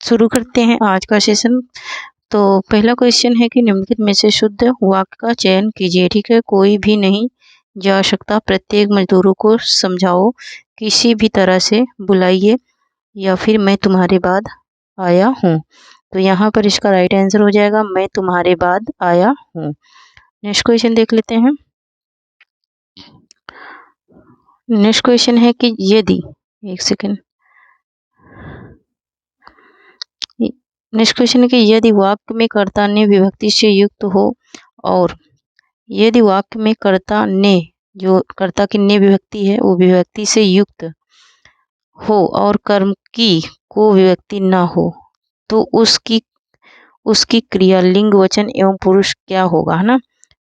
शुरू करते हैं आज का सेशन। तो पहला क्वेश्चन है कि निम्नलिखित में से शुद्ध वाक्य का चयन कीजिए। ठीक है, कोई भी नहीं जा सकता, प्रत्येक मजदूरों को समझाओ, किसी भी तरह से बुलाइए, या फिर मैं तुम्हारे बाद आया हूँ। तो यहाँ पर इसका राइट आंसर हो जाएगा मैं तुम्हारे बाद आया हूँ। नेक्स्ट क्वेश्चन देख लेते हैं। नेक्स्ट क्वेश्चन है कि यदि एक सेकेंड नेक्स्ट क्वेश्चन है कि यदि वाक्य में कर्ता ने विभक्ति से युक्त हो और यदि वाक्य में कर्ता ने, जो कर्ता की ने विभक्ति है वो विभक्ति से युक्त हो और कर्म की को विभक्ति ना हो, तो उसकी क्रिया लिंग वचन एवं पुरुष क्या होगा, है ना।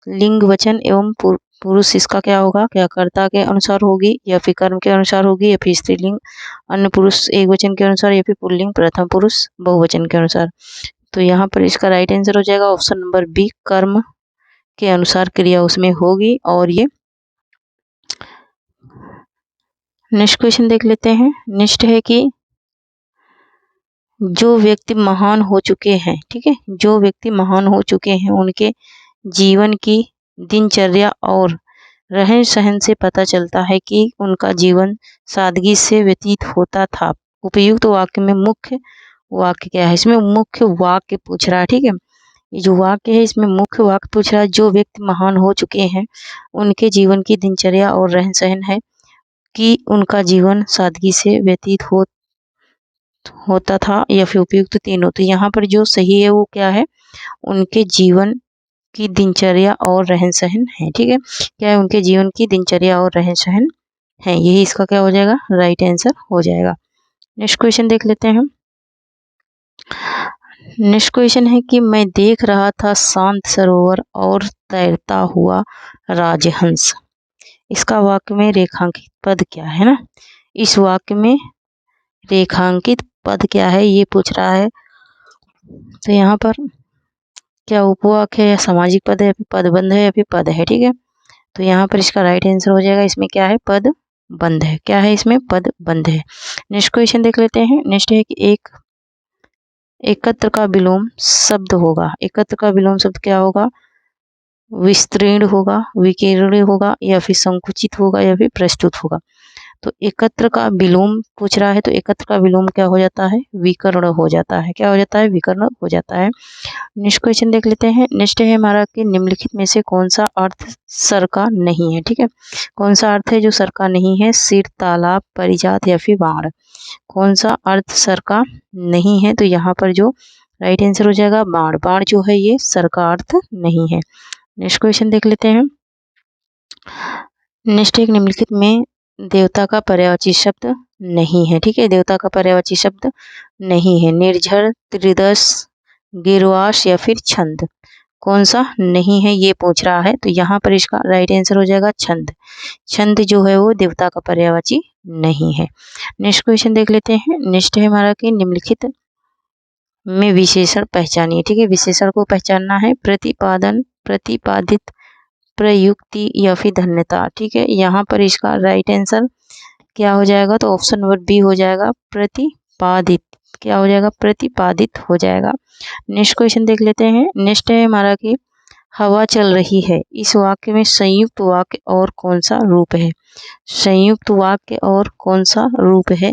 लिंग वचन एवं पुरुष इसका क्या होगा, क्या कर्ता के अनुसार होगी या फिर कर्म के अनुसार होगी या फिर स्त्रीलिंग अन्य पुरुष एक वचन के अनुसार या फिर पुल्लिंग प्रथम पुरुष बहुवचन के अनुसार। तो यहाँ पर इसका राइट आंसर हो जाएगा ऑप्शन नंबर बी, कर्म के अनुसार क्रिया उसमें होगी। और ये नेक्स्ट क्वेश्चन देख लेते हैं। नेक्स्ट है कि जो व्यक्ति महान हो चुके हैं, ठीक है, जो व्यक्ति महान हो चुके हैं उनके जीवन की दिनचर्या और रहन सहन से पता चलता है कि उनका जीवन सादगी से व्यतीत होता था। उपयुक्त वाक्य में मुख्य वाक्य क्या है, इसमें मुख्य वाक्य पूछ रहा है। ठीक है, ये जो वाक्य है इसमें मुख्य वाक्य पूछ रहा है, जो व्यक्ति महान हो चुके हैं उनके जीवन की दिनचर्या और रहन सहन है कि उनका जीवन सादगी से व्यतीत होता था या फिर उपयुक्त तीनों। तो यहाँ पर जो सही है वो क्या है, उनके जीवन की दिनचर्या और रहन सहन है। ठीक है, क्या है, उनके जीवन की दिनचर्या और रहन सहन है, यही इसका क्या हो जाएगा, राइट आंसर हो जाएगा। नेक्स्ट क्वेश्चन देख लेते हैं। नेक्स्ट क्वेश्चन है कि मैं देख रहा था शांत सरोवर और तैरता हुआ राजहंस। इसका वाक्य में रेखांकित पद क्या है ना, इस वाक्य में रेखांकित पद क्या है ये पूछ रहा है। तो यहाँ पर क्या उपवाक्य है या सामाजिक पद है या फिर पदबंध है या फिर पद है। ठीक है, तो यहाँ पर इसका राइट आंसर हो जाएगा, इसमें क्या है, पद बंध है। क्या है, इसमें पद बंध है। नेक्स्ट क्वेश्चन देख लेते हैं। नेक्स्ट है कि एक एकत्र का विलोम शब्द होगा। एकत्र का विलोम शब्द क्या होगा, विस्तीर्ण होगा, विकीर्ण होगा या फिर संकुचित होगा या फिर प्रस्तुत होगा। तो एकत्र का विलोम पूछ रहा है, तो एकत्र का विलोम क्या हो जाता है, विकर्ण हो जाता है। क्या हो जाता है, विकर्ण हो जाता है। नेक्स्ट क्वेश्चन देख लेते हैं। नेक्स्ट है हमारा कि निम्नलिखित में से कौन सा अर्थ सर का नहीं है। ठीक है, कौन सा अर्थ है जो सर का नहीं है, सिर, तालाब, परिजात या फिर बाण। कौन सा अर्थ सर का नहीं है, तो यहाँ पर जो राइट आंसर हो जाएगा बाण। बाण जो है ये सर का अर्थ नहीं है। नेक्स्ट क्वेश्चन देख लेते हैं। नेक्स्ट एक निम्नलिखित में देवता का पर्यायवाची शब्द नहीं है। ठीक है, देवता का पर्यायवाची शब्द नहीं है। निर्झर, त्रिदश, गिरवास या फिर छंद, कौन सा नहीं है ये पूछ रहा है। तो यहाँ पर इसका राइट आंसर हो जाएगा छंद। छंद जो है वो देवता का पर्यायवाची नहीं है। नेक्स्ट क्वेश्चन देख लेते हैं। नेक्स्ट है हमारा कि निम्नलिखित में विशेषण पहचानिए। ठीक है, विशेषण को पहचानना है, प्रतिपादन, प्रतिपादित, प्रयुक्ति या फिर धन्यता। ठीक है, यहाँ पर इसका राइट आंसर क्या हो जाएगा, तो ऑप्शन नंबर बी हो जाएगा, प्रतिपादित। क्या हो जाएगा, प्रतिपादित हो जाएगा। नेक्स्ट क्वेश्चन देख लेते हैं। नेक्स्ट है हमारा कि हवा चल रही है, इस वाक्य में संयुक्त वाक्य और कौन सा रूप है। संयुक्त वाक्य और कौन सा रूप है,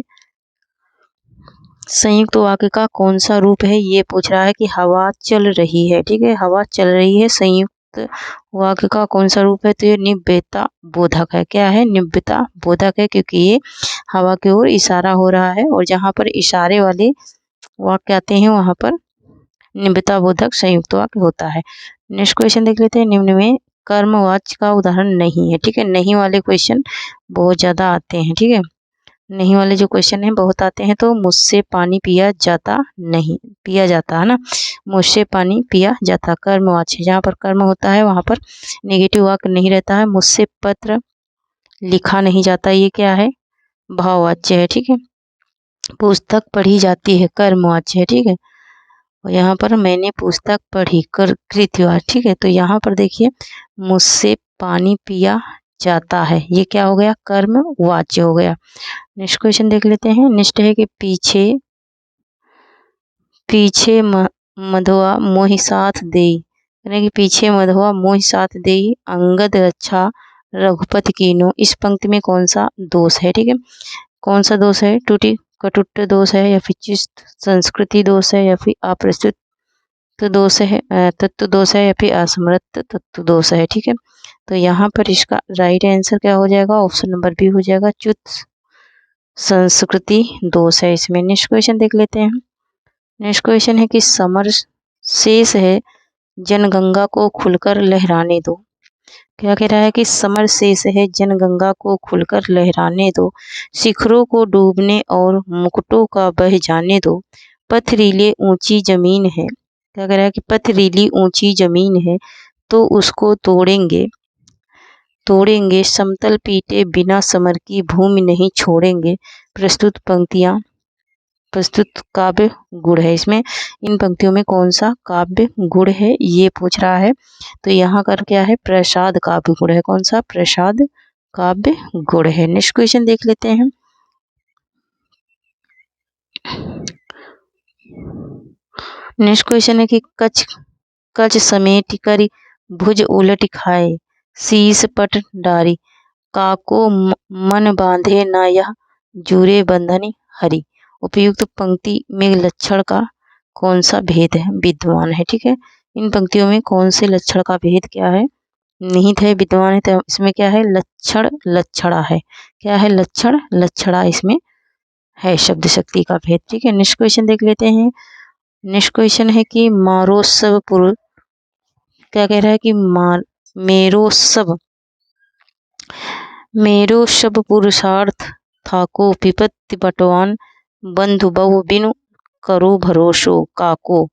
संयुक्त वाक्य का कौन सा रूप है ये पूछ रहा है कि हवा चल रही है। ठीक है, हवा चल रही है, संयुक्त वाक्य का कौन सा रूप है, तो ये निव्यता बोधक है। क्या है, निव्यता बोधक है, क्योंकि ये हवा की ओर इशारा हो रहा है और जहाँ पर इशारे वाले वाक्य आते हैं वहाँ पर निव्यता बोधक संयुक्त वाक्य होता है। नेक्स्ट क्वेश्चन देख लेते हैं। निम्न में कर्मवाच्य का उदाहरण नहीं है। ठीक है, नहीं वाले क्वेश्चन बहुत ज़्यादा आते हैं। ठीक है, नहीं वाले जो क्वेश्चन है बहुत आते हैं। तो मुझसे पानी पिया जाता नहीं, पिया जाता है ना, मुझसे पानी पिया जाता, कर्मवाच्य। जहाँ पर कर्म होता है वहाँ पर नेगेटिव वाक्य नहीं रहता है। मुझसे पत्र लिखा नहीं जाता, ये क्या है, भाववाच्य है। ठीक है, पुस्तक पढ़ी जाती है, कर्मवाच्य है। ठीक है, और यहाँ पर मैंने पुस्तक पढ़ी, कर कृत्यवाच्य। ठीक है, तो यहाँ पर देखिए मुझसे पानी पिया जाता है, ये क्या हो गया, कर्म वाच्य हो गया। नेक्स्ट क्वेश्चन देख लेते हैं। नेक्स्ट है कि पीछे पीछे मधवा मोहि साथ देई, यानी कि पीछे मधवा मोहि साथ देई, अंगद रक्षा रघुपति कीन्हो। इस पंक्ति में कौन सा दोष है? ठीक है, कौन सा दोष है? टूटी कटुट दोष है, या फिर चित्त संस्कृति दोष है, या फिर अप्रस्तुत दोष है, तत्व दोष है, या फिर असमर्थ तत्व दोष है। ठीक है, तो यहाँ पर इसका राइट आंसर क्या हो जाएगा? ऑप्शन नंबर बी हो जाएगा, च्युत संस्कृति दोष है इसमें। नेक्स्ट क्वेश्चन देख लेते हैं। नेक्स्ट क्वेश्चन है कि समर शेष है जनगंगा को खुलकर लहराने दो। क्या कह रहा है कि समर शेष है जनगंगा को खुलकर लहराने दो, शिखरों को डूबने और मुकुटों का बह जाने दो, पथरीले ऊंची जमीन है। क्या कह रहा है कि पथरीली ऊंची जमीन है तो उसको तोड़ेंगे तोड़ेंगे, समतल पीटे बिना समर की भूमि नहीं छोड़ेंगे। प्रस्तुत काव्य गुण है। इसमें इन पंक्तियों में कौन सा काव्य गुण है ये पूछ रहा है। तो यहाँ कर क्या है? प्रसाद काव्य गुण है। कौन सा? प्रसाद काव्य गुण है। नेक्स्ट क्वेश्चन देख लेते हैं। नेक्स्ट क्वेश्चन है कि कच समेट कर भुज उलट खाए, शीस पट डारी, काको मन बांधे ना यह जुरे बंधन हरि। उपयुक्त पंक्ति में लक्षण का कौन सा भेद है? विद्वान है। ठीक है, इन पंक्तियों में कौन से लक्षण का भेद क्या है? निहित है, विद्वान है, तो इसमें क्या है? लक्षण लक्षणा है। क्या है? लक्षण लक्षणा इसमें है, शब्द शक्ति का भेद। ठीक है, नेक्स्ट क्वेश्चन देख लेते हैं। नेक्स्ट क्वेश्चन है कि मारोत्सव पुरुष, क्या कह रहा है कि मेरो सब पुरुषार्थ थाको, विपत्ति बटवान बंधु बहु बिनु करो भरोसो, काको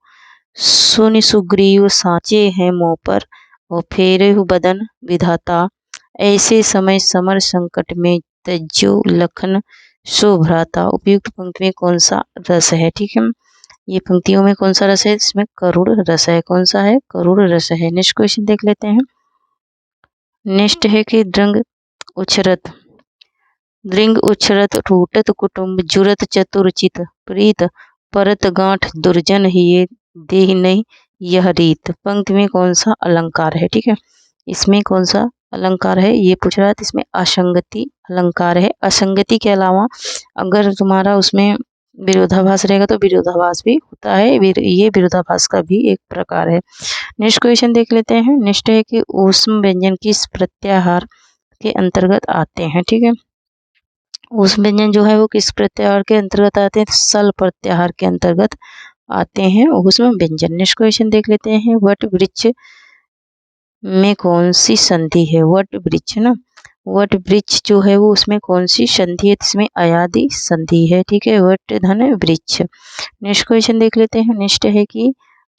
सुनि सुग्रीव साचे हैं मोह पर, और फेरे बदन विधाता, ऐसे समय समर संकट में तज्जो लखन सो भ्राता। उपयुक्त पंक्ति में कौन सा रस है? ठीक है, ये पंक्तियों में कौन सा रस है? इसमें करुण रस है। कौन सा है? करुण रस है। नेक्स्ट क्वेश्चन देख लेते हैं। नेक्स्ट है कि दृंग उछरत टूटत कुटुंब, जुरत चतुरचित प्रीत, परत गांठ दुर्जन ही देह नहीं यह रीत। पंक्ति में कौन सा अलंकार है? ठीक है, इसमें कौन सा अलंकार है ये पूछ रहा है। तो इसमें असंगति अलंकार है। असंगति के अलावा अगर तुम्हारा उसमें विरोधाभास रहेगा तो विरोधाभास भी होता है, ये विरोधाभास का भी एक प्रकार है। नेक्स्ट क्वेश्चन देख लेते हैं। नेक्स्ट है कि ऊष्म व्यंजन किस प्रत्याहार के अंतर्गत आते हैं? ठीक है, ऊष्म व्यंजन जो है वो किस प्रत्याहार के अंतर्गत आते हैं? सल प्रत्याहार के अंतर्गत आते हैं ऊष्म व्यंजन। नेक्स्ट क्वेश्चन देख लेते हैं। वट वृक्ष में कौन सी संधि है? वट वृक्ष ना, वट वृक्ष जो है वो उसमें कौन सी संधि है? इसमें अयादि संधि है। ठीक है, वट धन वृक्ष। नेक्स्ट क्वेश्चन देख लेते हैं। नेक्स्ट है कि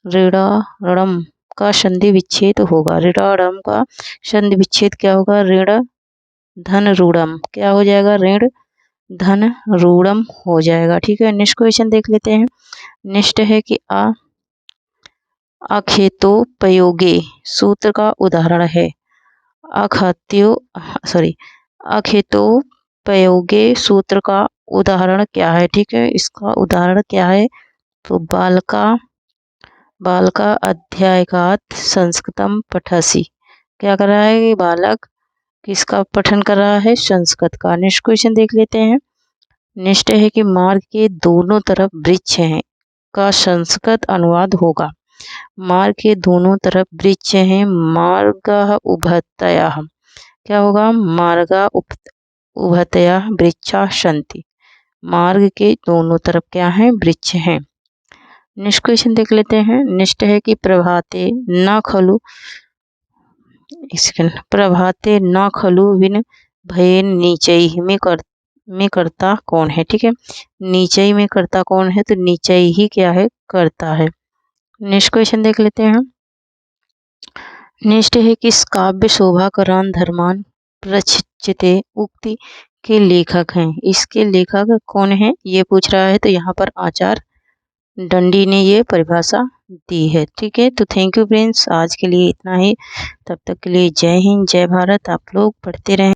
ऋणारम का संधि विच्छेद होगा। ऋणारम का संधि विच्छेद क्या होगा? ऋण धन रूढ़म। क्या हो जाएगा? ऋण धन रूढ़म हो जाएगा। ठीक है, नेक्स्ट क्वेश्चन देख लेते हैं। नेक्स्ट है कि अखेतोपयोगे सूत्र का उदाहरण है। अखेतोपयोगे सूत्र का उदाहरण क्या है? ठीक है, इसका उदाहरण क्या है? तो बालका अध्यायगात संस्कृतम पठसी। क्या कर रहा है? बालक किसका पठन कर रहा है? संस्कृत का। नेक्स्ट क्वेश्चन देख लेते हैं। नेक्स्ट है कि मार्ग के दोनों तरफ वृक्ष हैं का संस्कृत अनुवाद होगा। मार्ग के दोनों तरफ वृक्ष हैं, मार्ग उभयतयः। क्या होगा? मार्ग उभयतयः वृक्षा सन्ति। मार्ग के दोनों तरफ क्या है? वृक्ष हैं। नेक्स्ट क्वेश्चन देख लेते हैं। नेक्स्ट है कि प्रभाते न खलु विन भयेन नीचई में करता कौन है? ठीक है, नीचई में करता कौन है? तो नीचई ही क्या है? करता है। नेक्स्ट क्वेश्चन देख लेते हैं। नेक्स्ट है किस काव्य शोभाकरान धर्मान प्रचिते उक्ति के लेखक हैं? इसके लेखक कौन है ये पूछ रहा है। तो यहाँ पर आचार्य दंडी ने ये परिभाषा दी है। ठीक है, तो थैंक यू फ्रेंड्स, आज के लिए इतना ही। तब तक के लिए जय हिंद, जय भारत। आप लोग पढ़ते रहें।